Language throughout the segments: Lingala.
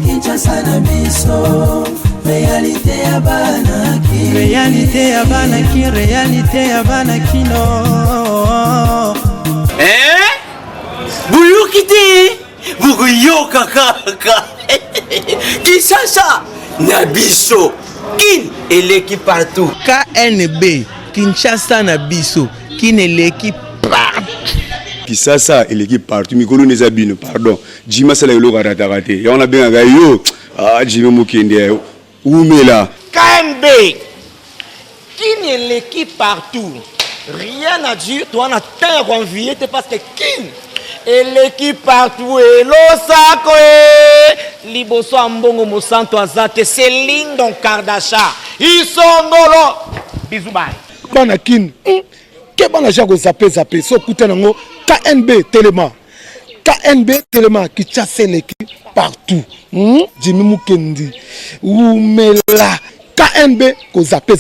Kinshasa na biso, réalité ya banaki, réalité ya banaki, réalité ya banakino. Buyukite, bukuyoka kaka. Kinshasa na biso, kin eleki partout. KNB, Kinshasa na biso, kin eleki partout. Kinshasa eleki partout. Mikolo nezabino, pardon. Jima sala yolo karatarate. Ya on a bien yo. Jima mukende. Oumela. KNB, kin eleki partout. Rien à dire, toi on a terre envié, parce que kin eleki partout et l'osako liboso ambongo mosanto azate c'est Lyndon Kardashian isongolo bisous bye bana kin ke bana jako zape so kuta nango KNB Telema qui chasse eleki partout Jimmy Mukendi Oumela KNB ko zape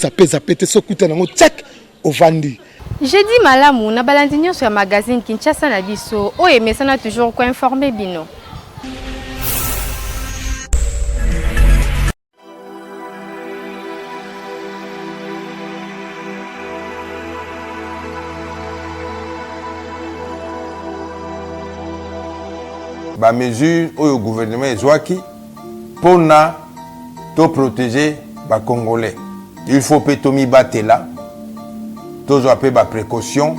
te so kuta nango check ovandi. Jeudi malamu na balandinyo sur magazine Kinshasa na biso o emesana toujours ko informer bino. Ba mesure au gouvernement ezwaki pona to protéger ba Congolais. Il faut petomi batela. Toujours appeler ma précaution.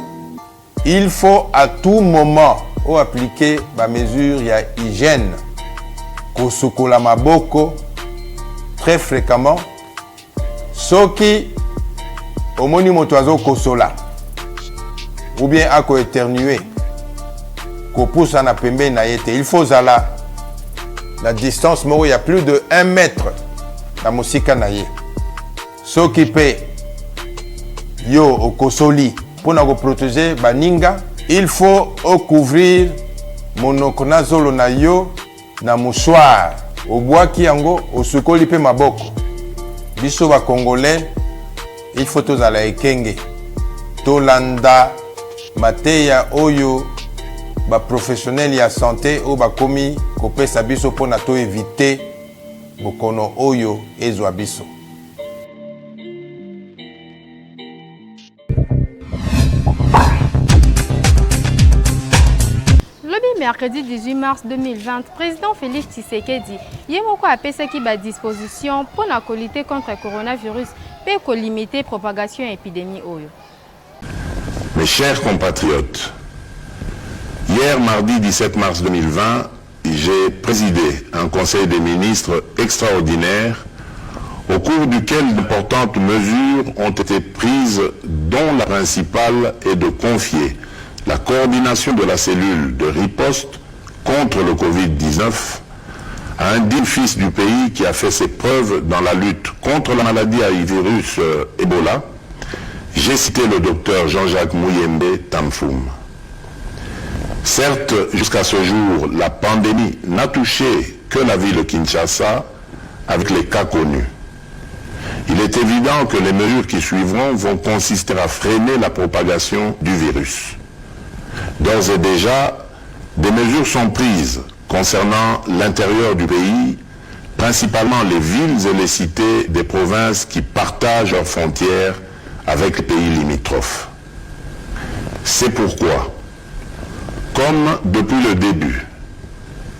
Il faut à tout moment appliquer ma mesure, il y a hygiène. Kosukola maboko très fréquemment. Soki omoni motoazo kosola ou bien ako éternuer. Ko poussa na pembe na yete. Il faut zala la distance moro il y a plus de 1 mètre na musika na ye. Soki pe yo okosoli pour nous protéger baninga, il faut couvrir monoko na zolo na yo na mouchoir au bois ki yango osukoli pe maboko biso ba congolais il faut tozala ekenge tolanda mateya oyo ba professionnel ya santé o ba komi kopesa biso pona to éviter bokono oyo ezwa biso. Mercredi 18 mars 2020, président Félix Tshisekedi yemoko apesa ki ba disposition pour la lutter contre le coronavirus et pour limiter la propagation de l'épidémie oyo. Mes chers compatriotes, hier mardi 17 mars 2020, j'ai présidé un conseil des ministres extraordinaire au cours duquel d'importantes mesures ont été prises, dont la principale est de confier la coordination de la cellule de riposte contre le Covid-19 à un digne fils du pays qui a fait ses preuves dans la lutte contre la maladie à virus Ebola. J'ai cité le docteur Jean-Jacques Muyembe Tamfoum. Certes, jusqu'à ce jour, la pandémie n'a touché que la ville de Kinshasa avec les cas connus. Il est évident que les mesures qui suivront vont consister à freiner la propagation du virus. D'ores et déjà, des mesures sont prises concernant l'intérieur du pays, principalement les villes et les cités des provinces qui partagent leurs frontières avec les pays limitrophes. C'est pourquoi, comme depuis le début,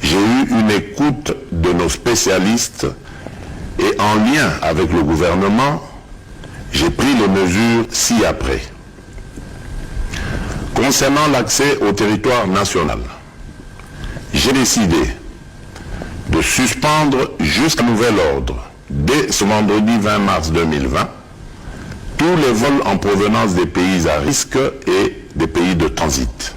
j'ai eu une écoute de nos spécialistes et en lien avec le gouvernement, j'ai pris les mesures ci-après. Concernant l'accès au territoire national, j'ai décidé de suspendre jusqu'à nouvel ordre, dès ce vendredi 20 mars 2020, tous les vols en provenance des pays à risque et des pays de transit.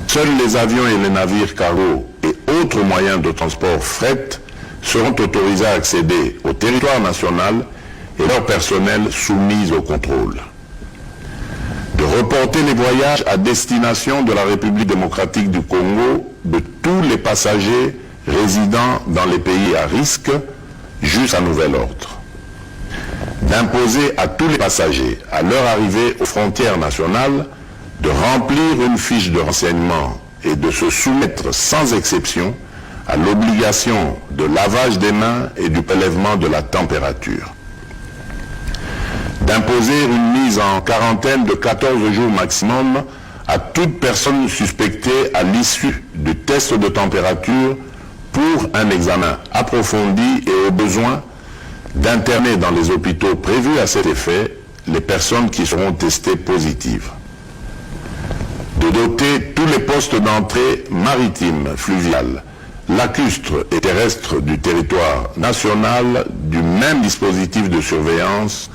Seuls les avions et les navires cargo et autres moyens de transport fret seront autorisés à accéder au territoire national et leur personnel soumis au contrôle. De reporter les voyages à destination de la République démocratique du Congo de tous les passagers résidant dans les pays à risque jusqu'à nouvel ordre. d'imposer à tous les passagers, à leur arrivée aux frontières nationales, de remplir une fiche de renseignement et de se soumettre sans exception à l'obligation de lavage des mains et du prélèvement de la température. D'imposer une mise en quarantaine de 14 jours maximum à toute personne suspectée à l'issue du test de température pour un examen approfondi et au besoin d'interner dans les hôpitaux prévus à cet effet les personnes qui seront testées positives. De doter tous les postes d'entrée maritimes, fluviales, lacustres et terrestres du territoire national du même dispositif de surveillance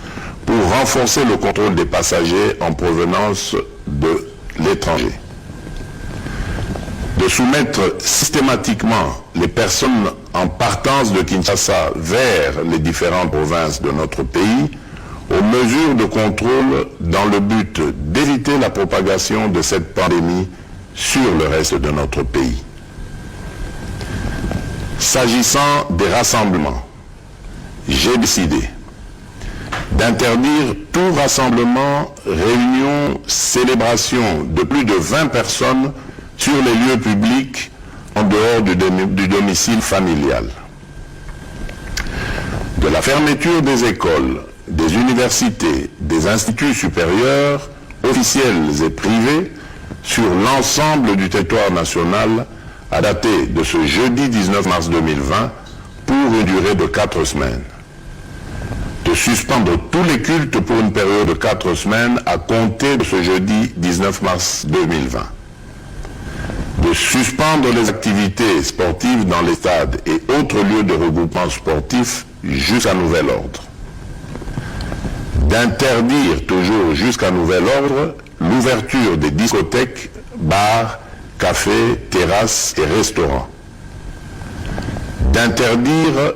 pour renforcer le contrôle des passagers en provenance de l'étranger. De soumettre systématiquement les personnes en partance de Kinshasa vers les différentes provinces de notre pays aux mesures de contrôle dans le but d'éviter la propagation de cette pandémie sur le reste de notre pays. S'agissant des rassemblements, j'ai décidé d'interdire tout rassemblement, réunion, célébration de plus de 20 personnes sur les lieux publics en dehors du domicile familial. De la fermeture des écoles, des universités, des instituts supérieurs, officiels et privés, sur l'ensemble du territoire national à dater de ce jeudi 19 mars 2020 pour une durée de 4 semaines. De suspendre tous les cultes pour une période de 4 semaines à compter de ce jeudi 19 mars 2020. De suspendre les activités sportives dans les stades et autres lieux de regroupement sportif jusqu'à nouvel ordre. D'interdire toujours jusqu'à nouvel ordre l'ouverture des discothèques, bars, cafés, terrasses et restaurants. D'interdire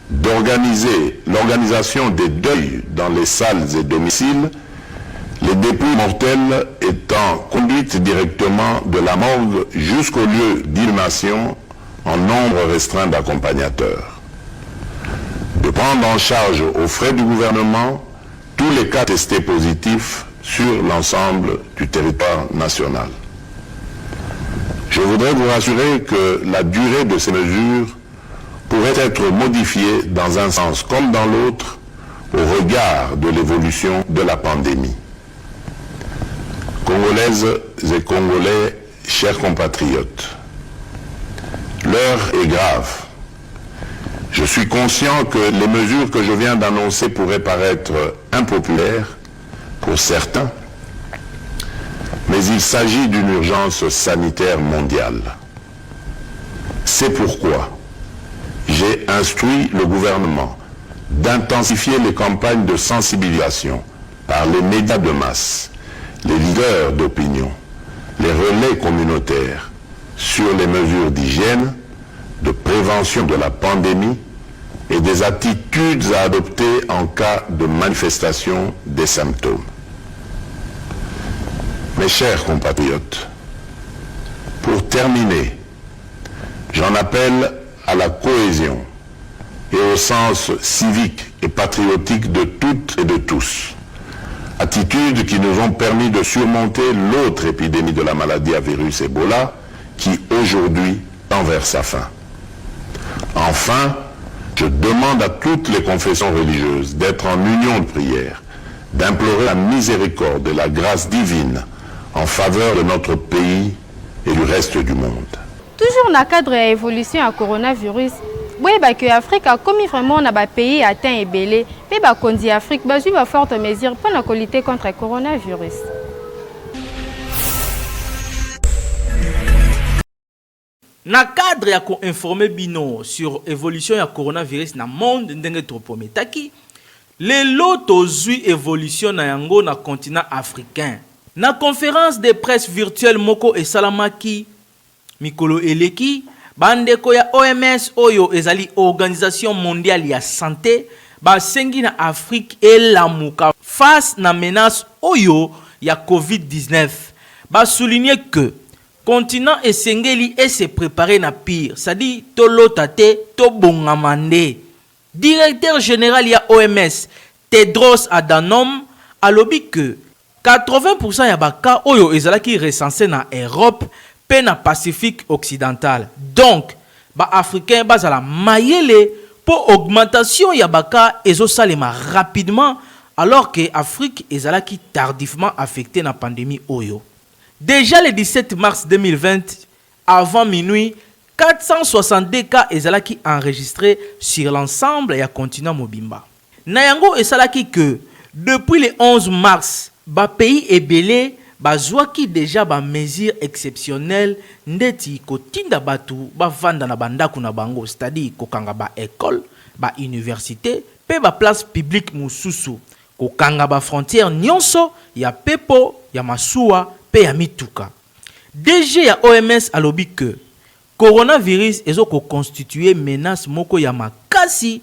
d'organiser l'organisation des deuils dans les salles et domiciles, les dépouilles mortelles étant conduites directement de la morgue jusqu'au lieu d'inhumation en nombre restreint d'accompagnateurs. De prendre en charge aux frais du gouvernement tous les cas testés positifs sur l'ensemble du territoire national. Je voudrais vous rassurer que la durée de ces mesures pourrait être modifiée dans un sens comme dans l'autre au regard de l'évolution de la pandémie. Congolaises et Congolais, chers compatriotes, l'heure est grave. Je suis conscient que les mesures que je viens d'annoncer pourraient paraître impopulaires pour certains, mais il s'agit d'une urgence sanitaire mondiale. C'est pourquoi j'ai instruit le gouvernement d'intensifier les campagnes de sensibilisation par les médias de masse, les leaders d'opinion, les relais communautaires sur les mesures d'hygiène, de prévention de la pandémie et des attitudes à adopter en cas de manifestation des symptômes. Mes chers compatriotes, pour terminer, j'en appelle à la cohésion et au sens civique et patriotique de toutes et de tous. Attitudes qui nous ont permis de surmonter l'autre épidémie de la maladie à virus Ebola qui aujourd'hui tend vers sa fin. Enfin, je demande à toutes les confessions religieuses d'être en union de prière, d'implorer la miséricorde et la grâce divine en faveur de notre pays et du reste du monde. Toujours dans le cadre de l'évolution du coronavirus, l'Afrique a commis vraiment un pays atteint et belé, mais l'Afrique a eu de fortes mesures pour lutter contre le coronavirus. Na cadre ya ko informer bino sur évolution ya coronavirus na monde ndenge topometaki lelo tozui évolution na yango na continent africain. Na conférence de presse virtuelle moko esalamaki mikolo eleki bandeko ya OMS oyo ezali organisation mondiale ya santé basengi na Afrique elamuka face na menace oyo ya COVID-19. Ba souligner que continent esengeli et se préparer na pire, c'est-à-dire to lotate to bongamande. Directeur général ya OMS Tedros Adhanom alobi que 80% ya baka oyo ezalaki recensé na Europe pe na Pacifique occidental. Donc, ba africain bazala mayele pour augmentation ya baka ezosalema rapidement alors que Afrique ezalaki tardivement affectée na pandémie oyo. Déjà le 17 mars 2020, avant minuit, 462 cas ezalaki enregistrés sur l'ensemble ya continent mobimba. Na yango esalaki que depuis le 11 mars, ba pays ebele bazwaki déjà ba mesures exceptionnelles ndeti kotinda batu ba vanda na bandaku na bango, c'est-à-dire kokanga ba école, ba université, pe ba place publique mususu, kokanga ba frontière nyonso ya pepo, ya masuwa, pe ya mituka. DG ya OMS alobi que coronavirus ezo ko constituer menace moko ya makasi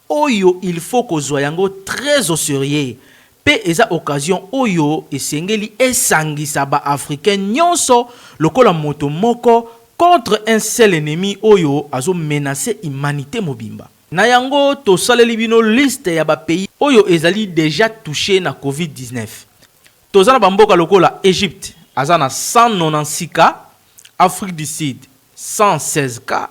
oyo il faut kozwa yango très au sérieux. Pe eza occasion oyo esengeli esangisa ba africain nyonso lokola moto moko contre un seul ennemi oyo azo menacer humanité mobimba. Na yango to saleli bino liste ya ba pays oyo ezali déjà touché na COVID-19. Tozana bamboka lokola Égypte azana 196 cas, Afrique du Sud 116 cas,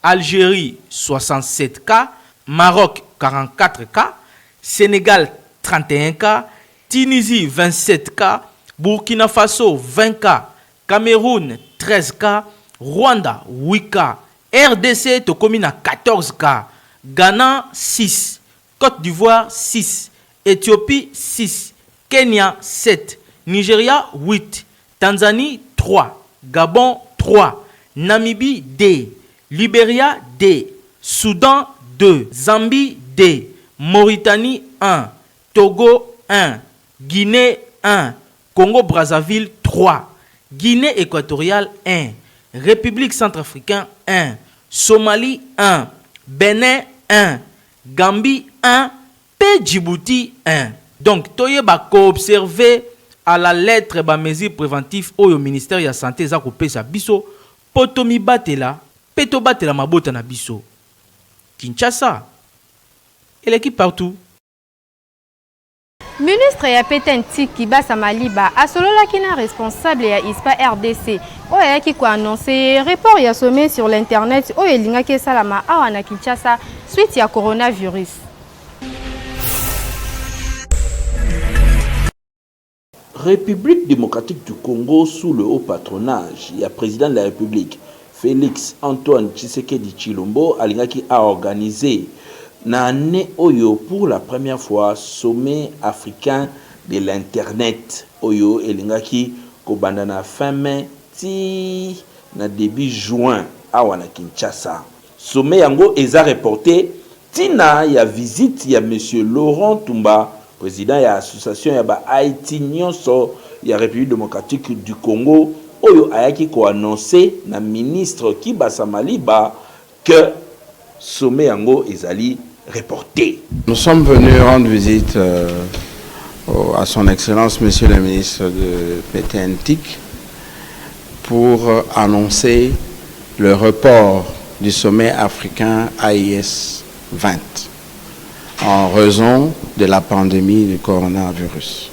Algérie 67 cas, Maroc 44 cas, Sénégal 31 cas, Tunisie 27 cas, Burkina Faso 20 cas, Cameroun 13 cas, Rwanda 8 cas, RDC Tokomina 14 cas, Ghana 6, Côte d'Ivoire 6, Éthiopie 6, Kenya 7, Nigeria 8, Tanzanie 3, Gabon 3, Namibie 2, Libéria 2, Soudan 2, Zambie 2, Mauritanie 1, Togo 1, Guinée 1, Congo-Brazzaville 3, Guinée équatoriale 1, République centrafricaine 1, Somalie 1, Bénin 1, Gambie 1, P. Djibouti 1. Donc, toye ba co-observer à la lettre ba mesure préventive au ministère de la santé za ko pesa biso potomi batela peto batela mabota na biso. Kinshasa, elle est qui partout. Ministre ya Petenti Kibasa Maliba asolola kina responsable ya ISPA RDC oya ki ko annoncer report ya sommet sur l'internet oya linga ke salama awa na Kinshasa suite ya coronavirus. République démocratique du Congo sous le haut patronage, il y a président de la République Félix Antoine Tshisekedi Tshilombo alingaki a organisé na année oyo pour la première fois sommet africain de l'internet oyo elingaki kobanda na fin mai ti na début juin awa na Kinshasa. Sommet yango eza reporté tina ya visite ya monsieur Laurent Tumba, président de l'association ya Haïti nyonso ya République démocratique du Congo oyo ayaki ko annoncer na ministre Kibasa Maliba que sommet yango ezali reporté. Nous sommes venus rendre visite à son excellence monsieur le ministre de Pétentique pour annoncer le report du sommet africain AIS 20 en raison de la pandémie du coronavirus.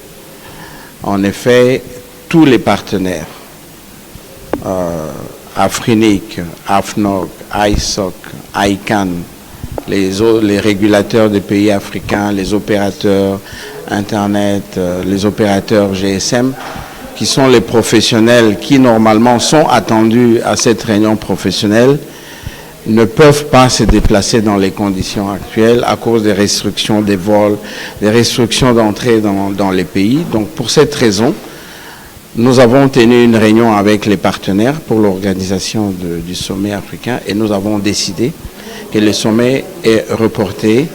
En effet, tous les partenaires, Afrinic, AFNOG, ISOC, ICANN, les régulateurs des pays africains, les opérateurs Internet, les opérateurs GSM, qui sont les professionnels qui normalement sont attendus à cette réunion professionnelle, ne peuvent pas se déplacer dans les conditions actuelles à cause des restrictions des vols, des restrictions d'entrée dans les pays. Donc pour cette raison, nous avons tenu une réunion avec les partenaires pour l'organisation du sommet africain et nous avons décidé que le sommet est reporté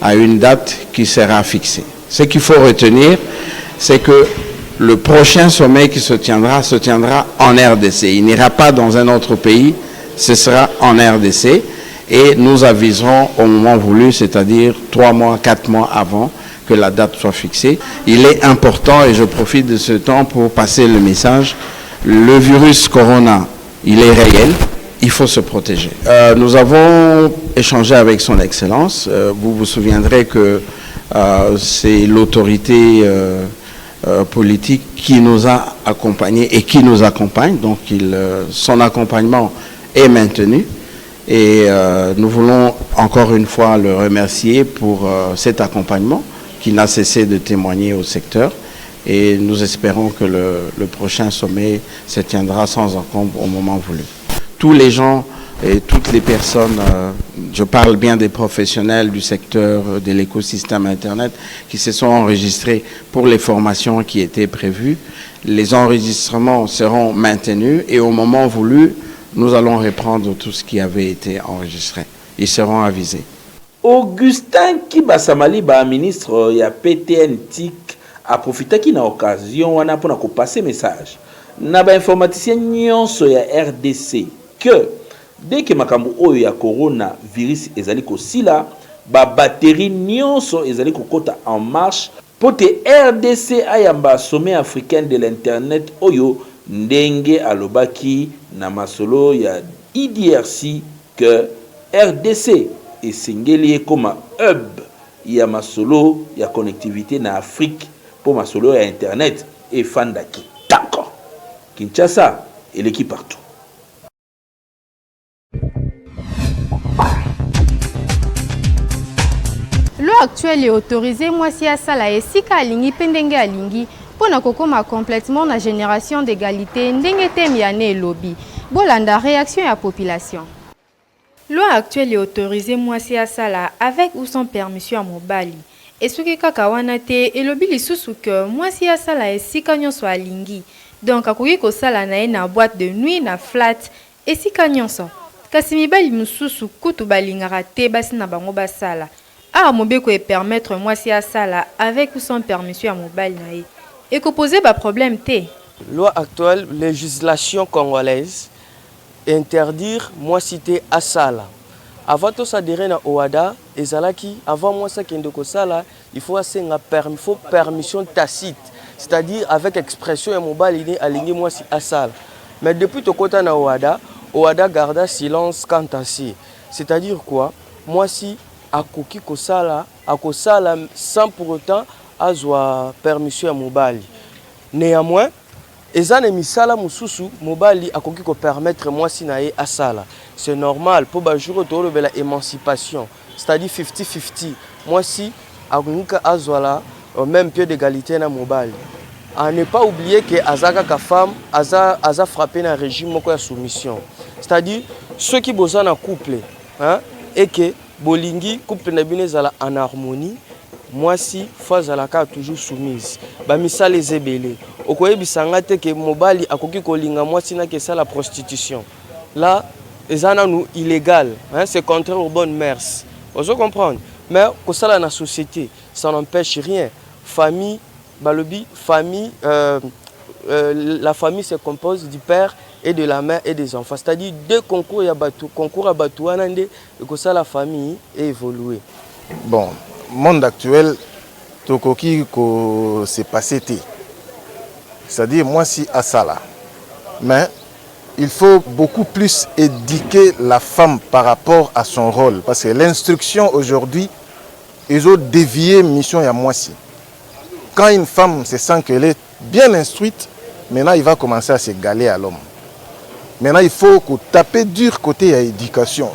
à une date qui sera fixée. Ce qu'il faut retenir, c'est que le prochain sommet qui se tiendra en RDC. Il n'ira pas dans un autre pays, ce sera en RDC et nous aviserons au moment voulu, c'est-à-dire 3 mois, 4 mois avant que la date soit fixée. Il est important, et je profite de ce temps pour passer le message, le virus corona, il est réel, il faut se protéger. Nous avons échangé avec son Excellence, vous vous souviendrez que c'est l'autorité politique qui nous a accompagnés et qui nous accompagne. Donc son accompagnement est maintenu. Et nous voulons encore une fois le remercier pour cet accompagnement qui n'a cessé de témoigner au secteur. Et nous espérons que le prochain sommet se tiendra sans encombre au moment voulu. Tous les gens et toutes les personnes, je parle bien des professionnels du secteur de l'écosystème Internet qui se sont enregistrés pour les formations qui étaient prévues. Les enregistrements seront maintenus et au moment voulu, nous allons reprendre tout ce qui avait été enregistré. Ils seront avisés. Augustin Kibasamaliba, ministre ya PTN TIC, a profité qui na occasion wana pour na passer message. Na ba informaticien nyonso ya RDC que dès que makambo oyo ya coronavirus ezali kosila, ba batterie nyonso ezali kokota en marche pour te RDC ayamba sommet africain de l'internet oyo ndenge alobaki na masolo ya IDRC que RDC esengeli comme hub ya masolo ya connectivité na Afrique pour masolo ya internet et fandaki tako Kinshasa et l'équipe partout. L'eau actuelle est autorisée mwasi ya sala esika alingi pendenge alingi pour na kokoma complètement la génération d'égalité ndenge tem ya ne lobby. Bolanda réaction à la population. Loi actuelle est autorisée mwasi ya sala avec ou sans permission à mobali. Et ce qui kaka wana te elobi lisusu que mwasi ya sala esika nyonso alingi. Donc akoki ko sala na na boîte de nuit na flat esika nyonso. Kasi mibali mususu kutu balingara te basi na bango basala. A mobeko e permettre mwasi ya sala avec ou sans permission à mobali na ye. Et que poser ba problème te. Loi actuelle, législation congolaise interdire moi citer à sala. Avant tout ça adhérer na OADA et zalaki avant moi ça kende ko sala, il faut permission tacite, c'est-à-dire avec expression et mobile aligné moi si à sala. Mais depuis to kota na OADA garda silence quant à si. C'est-à-dire quoi? Moi si akoki ko sala sans pour autant azwa permission à mobile. Néanmoins ezane misala mususu mobali akoki ko permettre moi si na ye asala. C'est normal pour ba jour to la émancipation, c'est-à-dire 50-50. Moi si akonika azwala au même pied d'égalité na mobali. À ne pas oublier que azaka ka femme aza frappé na régime moko ya soumission. C'est-à-dire ceux qui besoin na couple hein et que bolingi couple na bino zala en harmonie. Moi si fazalaka toujours soumise. Ba misala ezebele. Okoyebisanga te ke mobali akoki kolinga mwasi na kesa la prostitution. Là, ezana nous illégal, hein, c'est contraire aux bonnes mœurs. Vous comprenez? Mais kosala na société, ça n'empêche rien. Famille, balobi, famille, la famille se compose du père et de la mère et des enfants. C'est-à-dire deux concours à Batou anande et que ça la famille est évoluée. Bon, monde actuel, tokoki ko s'est passé té. C'est-à-dire, moi, si à ça là. Mais il faut beaucoup plus éduquer la femme par rapport à son rôle. Parce que l'instruction aujourd'hui, ils ont dévié mission à moi si. Quand une femme se sent qu'elle est bien instruite, maintenant il va commencer à s'égaler à l'homme. Maintenant il faut taper dur côté à l'éducation.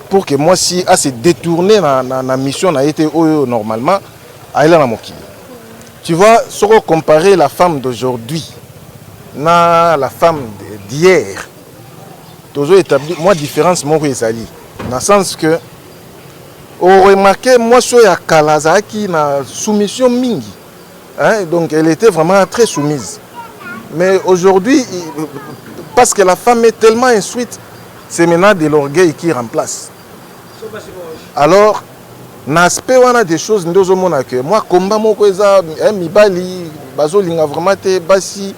Pour que moi si à se détourner dans la mission a été normalement à elle en moki. Tu vois, si on compare la femme d'aujourd'hui à la femme d'hier, toujours établi, moi différence mon Ezali. Dans le sens que, on remarquait, moi, sur la Kalazaki, na soumission mingi. Hein, donc, elle était vraiment très soumise. Mais aujourd'hui, parce que la femme est tellement instruite, c'est maintenant de l'orgueil qui remplace. Alors, n'aspect on a des choses nous avons que moi combat mon koza mibali bazolinga vraiment te basi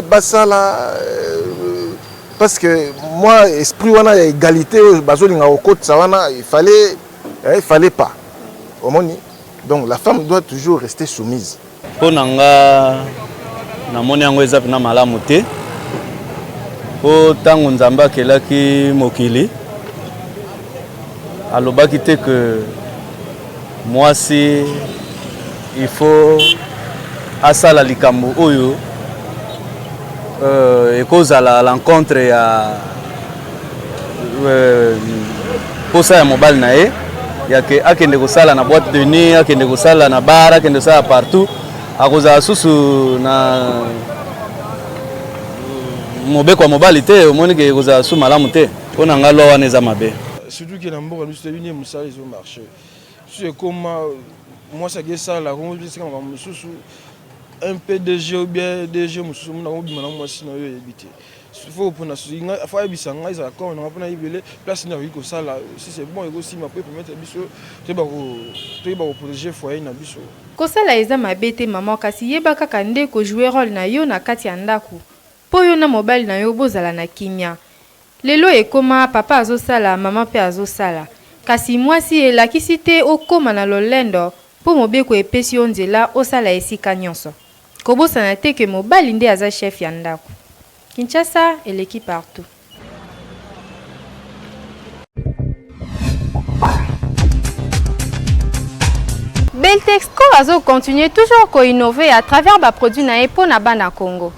basala parce que moi esprit on a égalité bazolinga au côté ça il fallait pas au moni. Donc la femme doit toujours rester soumise. Ponanga na moni yango eza na malamu te po tango nzamba kelaki mokili alobaki te que moi, c'est il faut asala likambo oyo ekozala l'encontre ya posa ya mobali na ye yake akende kosala na boîte de nuit, akende kosala na bar, akende kosala partout, akozala susu na mobeko ya mobali te, omoni ke ekozala su malamu te mpona nga lwa wana eza mabe. Surtout que na mboka biso tebini mosala ezo marché so ekoma mwasi akesala komobisika makambo mosusu un PDG ou bien DG mosusu mona kobima na mwasi na oyo yebi te faut mpona faut ayebisa ngai ezala comme nanga mpona yebele place nini akoki kosala si c'est bon ekosima po epermettre biso toyeba koprotéger foyer na biso. Kosala eza mabe te mama, kasi yeba kaka nde kojouer rôle na yo na kati ya ndako mpo yo na mobali na yo bozala na kimia. Lelo ekoma papa azosala mama pe azosala, kasi mwasi elakisi te okoma na lolendo mpo mobeko epesi yo nzela osala esika nyonso. Kobosana te ke mobali nde aza chef ya ndako. Kinshasa eleki partout. Beltexco azo continuer toujours ko innover à travers ba produits na epo na bana Congo.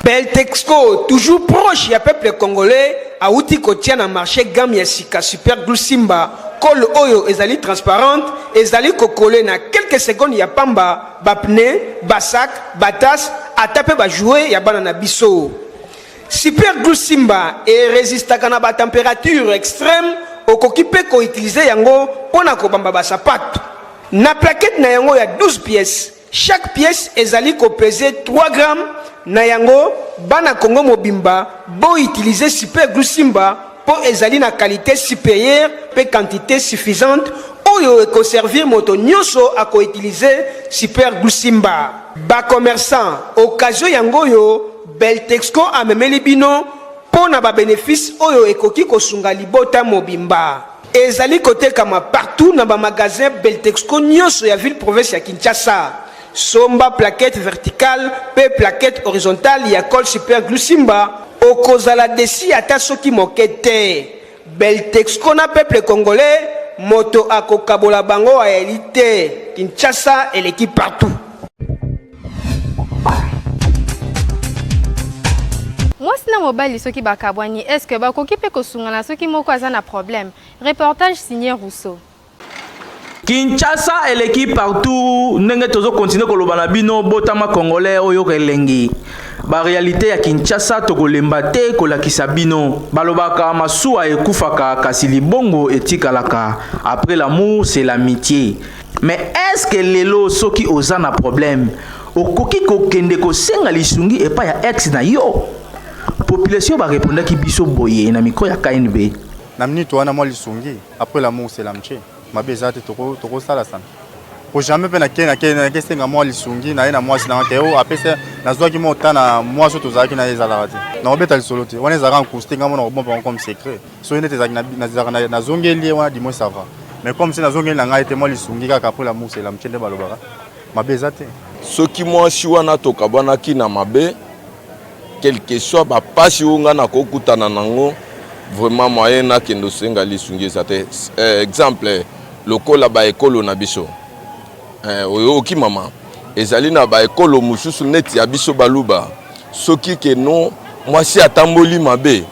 Beltexco toujours proche ya peuple congolais a outil kotia na marché gamme ya sika super glue Simba col oyo ezali transparente ezali kokole na quelques secondes ya pamba ba pneu ba sac ba tasse atape ba jouer ya bana na biso. Super glue Simba et résiste à la température extrême au coquipé ko utiliser yango pona ko bamba ba sapato. Na plaquette na yango ya 12 pièces. Chaque pièce ezali ko peser 3 grammes. Na yango bana Congo mobimba bo utiliser Super glue Simba pour ezali na qualité supérieure pe quantité suffisante oyo ko servir moto nyonso a ko utiliser Super glue Simba. Ba commerçant occasion yango yo Beltexco a memeli bino pour na ba bénéfice oyo ekoki kosunga libota mobimba. Ezali kote kama partout na ba magasin Beltexco nyonso ya ville province ya Kinshasa. Somba plaquette verticale pe plaquette horizontale ya col Super glue Simba okozala desi ata soki mokete. Beltexco na peuple congolais moto akokabola bango a elite. Kinshasa eleki partout. Mwasi na mobali soki bakabwani, est-ce que bakoki pe kosungana soki moko aza na problème? Reportage signé Rousseau. Kinshasa eleki partout ndenge tozo continuer koloba na bino botama congolais oyo kelengi. Ba réalité ya Kinshasa tokolemba te kolakisa bino. Balobaka masuwa ekufaka kasi libongo etikalaka. Après l'amour c'est l'amitié. Mais est-ce que lelo soki oza na problème? Okoki kokende kosenga lisungi epa ya ex na yo? Population va répondre qui biso boye na miko ya KNB. Na minute wana moi lisungi après l'amour c'est l'amitié. Ma bezate toko sala sana. Pour jamais pe na kesenga moi lisungi na moi si na teo apesa na zwaki mo tana moi so tozaki na ezala rati. Na obeta lisolo te. Wana ezaka encousté ngamo na bomba comme secret. So ine tezaki na zongeli wana di moi ça va. Mais comme si na zongeli na ngai te moi lisungi kaka après l'amour c'est l'amitié de balobara. Ma bezate. Soki moi si wana tokabana ki na mabe quelque soit ba pasi unga na kokutana nango vraiment moyen na kendo senga lisungi zate exemple lokola ba ekolo na biso oyo ki mama ezali na ba ekolo mususu neti ya biso baluba soki ke non mwasi atamboli mabe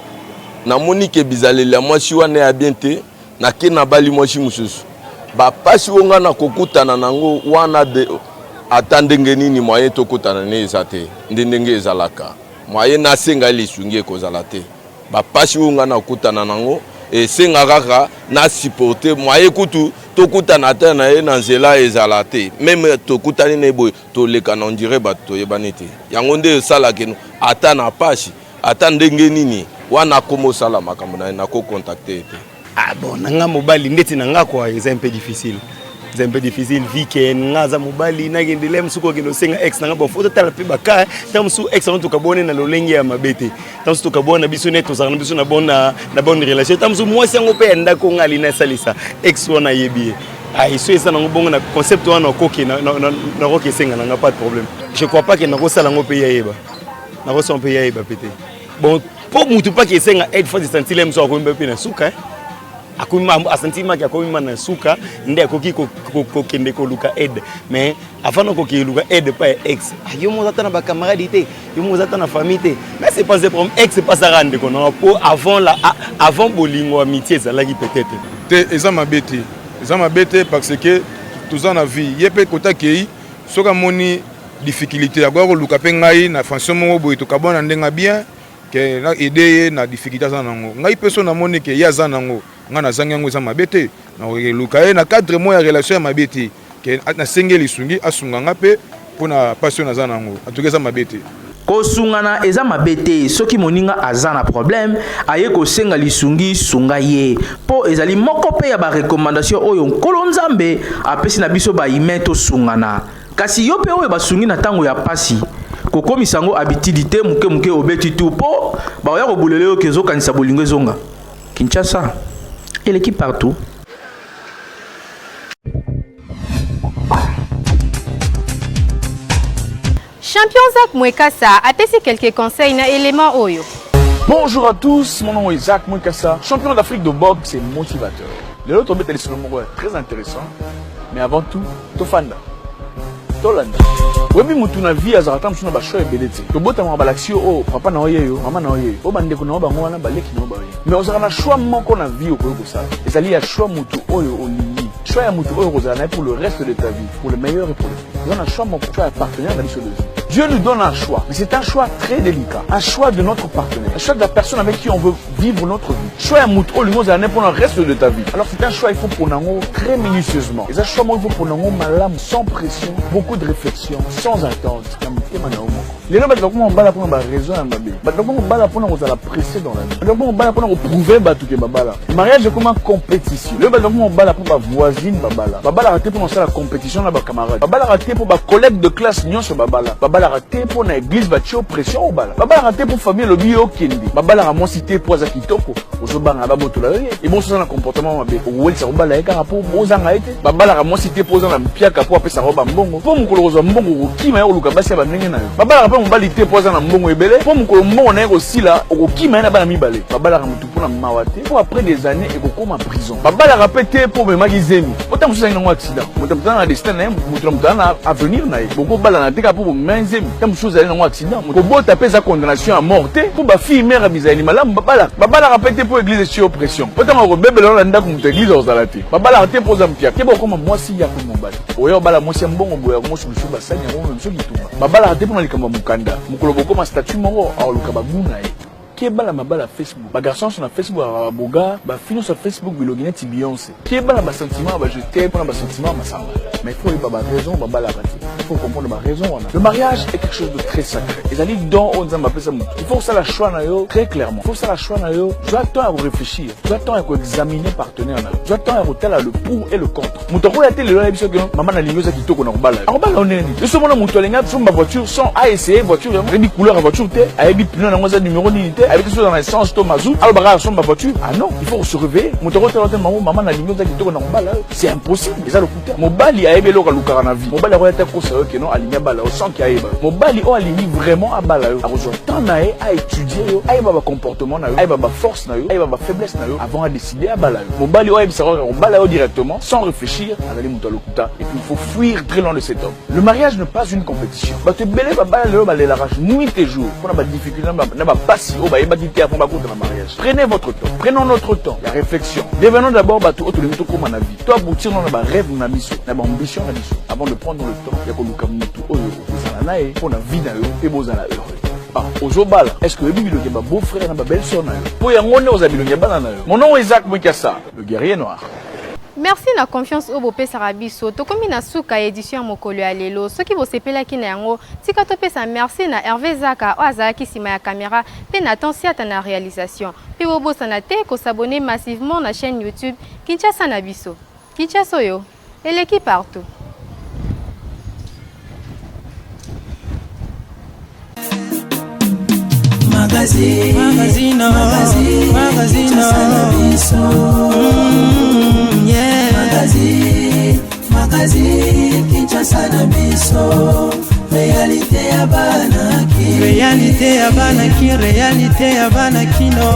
na moni ke bizaleli mwasi wana ya bien te na ke na bali mwasi mususu ba pasi unga na kokutana nango wana de atandenge nini moyen tokutana ne ezate ndenge ezalaka moyen na senga lisungi kozala te ba pasi unga na kutana nango et senga kaka na supporter moyen kutu tokutana ta na ye na nzela ezala te même tokutani ne boy to leka na ndire bato yebani te yango nde sala keno ata na pasi ata ndenge nini wana komo sala makambo na ko contacter te. Ah bon nanga mobali ndeti nanga kwa c'est un peu difficile. C'est un peu difficile vu que ngaza mobali na ngendele msuko kino senga ex nanga bo foto tala pe baka tamsu ex on to kabone na lolenge ya mabete tamsu to kabona biso neto za biso na bonne relation tamsu mwasi yango pe enda ko ngali na salisa ex wana yebi ah iso esa nango bongo na concept wana koki na roke senga nanga pas de problème. Je crois pas que na ko sala ngo pe yeba na ko son pe yeba pété bon pour mutu pas que senga aide fois de sentir le mso ko mbe pe na suka asentimaki akomima na suka nde akoki kokende koluka aide mais avant de koluka aide pas ex yo mozata na ba camarade te yo mozata na famille te mais c'est pas problème ex c'est pas ça rendre qu'on avant bolingo amitié ezalaki peut-être te eza mabete parce que toza na vie ye pe kota kei soka moni difficulté ya kwa koluka pe ngai na fonction moko boye tokabona ndenga bien ke na aider na difficulté za nango ngai peso na moni ke ya za nango nga na zangi yango eza mabete na luka ye na cadre mo ya relation ya mabete ke na sengeli sungi asunganga pe pona passion na za nango atukeza mabete kosungana eza mabete soki moninga aza na problème aye kosenga lisungi sunga ye po ezali moko pe ya ba recommandation oyo nkolo nzambe apesi na biso ba ime to sungana kasi yo pe oyo basungi na tango ya pasi kokomisa yango habitude muke obeti tu po baoya kobulele oyo kezokanisa bolingo ezonga Kinshasa et l'équipe partout. Champion Zach Mwekassa a testé quelques conseils na élément Oyo. Bonjour à tous, mon nom est Zach Mwekassa, champion d'Afrique de boxe et motivateur. Le lot tombé sur le mot très intéressant, mais avant tout, Tofanda. Tolanda. Webi mutu na vie azarata msuna ba show ebelete. Tobota ma balaxio o papa na oyeyo, mama na oyeyo. O bande ko na ba ngwana baleki na ba oyeyo. Mais ozara na choix moko na vie okoyo ça. Ezali ya choix mutu oyo olini. Choix ya mutu oyo ozana pour le reste de ta vie, pour le meilleur et pour le pire. On a choix mon choix partenaire dans l'histoire de vie. Dieu nous donne un choix, mais c'est un choix très délicat. Un choix de notre partenaire, un choix de la personne avec qui on veut vivre notre vie. Choix à mutu oyo ozana pour le reste de ta vie. Alors c'est un choix il faut pour nango très minutieusement. Et ça choix il faut pour nango malam sans pression, beaucoup de réflexion, sans attente. Les gens ont bala pour raison à mabé. Ils ont bala pour la presser dans la vie. Ils ont bala pour prouver que babala. Mariage est comme une compétition. Les gens ont bala pour voisine babala. Babala raté pour la compétition avec camarades. Babala raté pour collègue de classe nion sur babala. Babala raté pour l'église batio pression au bala. Babala raté pour famille le bio kendi. Babala a mon cité pour zakitoko. Aux obanga ba motola. Et bon ça un comportement mabé. Ou ça babala et carapo bozanga été. Babala a mon cité pour un piaka pour appeler ça roba mbongo. Pour mon coloso mbongo qui m'a eu le cabassia banenge na. Babala rapé balité poza na mbongo ebele po mukolo mbongo na aussi là okokima na bana mibale babala mutu pona mawate po après des années ekokoma prison babala rapete po me magizemi ota mususa ina accident mutu na destin na mutu na avenir na boko bala na teka po menzemi ta mususa ina accident ko bota pesa condamnation à mort te po ba fille mère bizali malam babala rapete po église sur oppression ota ma ko bebelo na ndako mutu église ozalati babala rapete po za mpia ke boko mwasi ya ko mobali oyo bala mwasi mbongo boya ko musu ba sanya ko musu kituma babala rapete po na likamba mukanda mukolo boko ma statut moko aoluka babuna e kebala mabala Facebook ba garçon sur Facebook ba boga ba fino sur Facebook bilogine ti Beyoncé kebala ba sentiment ba jeter pour ba sentiment masamba mais il faut ba raison ba bala rati il faut comprendre ba raison on a le mariage est quelque chose de très sacré et ça dit dans on dit m'appeler ça il faut ça la choix na yo très clairement il faut ça la choix na yo tu as temps à réfléchir tu as temps à examiner partenaire na tu as temps à hôtel le pour et le contre mutoko ya télé là biso que maman na lingo za kitoko na bala on est ni ce moment mutolenga sur ma voiture sans à essayer voiture rebi couleur voiture te avec pneu na ngoza numéro d'unité avec quelque chose dans l'essence to mazout alors bagarre sur ma voiture ah non il faut se réveiller mutoko te maman na lingo za kitoko na bala c'est impossible ça le coûter mobali a ebelo ka luka na vie mobali a été conseiller que non aligner bala au sang qui a eba mobali o aligner vraiment à bala a rejoindre tant na à étudier yo a ba comportement na yo a ba force na yo a ba faiblesse na yo avant à décider à bala mobali o ebisa on bala directement sans réfléchir aller mutalo kuta et puis il faut fuir très loin de cet homme le mariage n'est pas une compétition ba te belé ba bala le ba la rage nuit et jour pour na difficulté na ba passi o ba yeba kité avant ba ko dans mariage prenez votre temps prenons notre temps la réflexion devenons d'abord ba tout autre limite comme na vie toi aboutir dans ba rêve na mission na ba ambition na mission avant de prendre le temps ya ko luka mutu oyo ozala na e pour na vie na yo et bozala heureux ah ozobala est-ce que bibi le beau frère na ba belle sœur na yo po ya ngone ozabilo nyabana na yo mon nom est Zach Mwekassa le guerrier noir. Merci na confiance au Bopé Sarabiso. Tokomi na suka édition mokolo ya lelo. Soki bo sepela ki na yango, tika to pesa merci na Hervé Zaka o azaki sima ya caméra pe na Tansiata na réalisation. Pe bo bosana te ko s'abonner massivement na chaîne YouTube Kinshasa na biso. Kinshasa yo, et l'équipe partout. Magazine Kinshasa na biso réalité ya banaki réalité ya banaki kino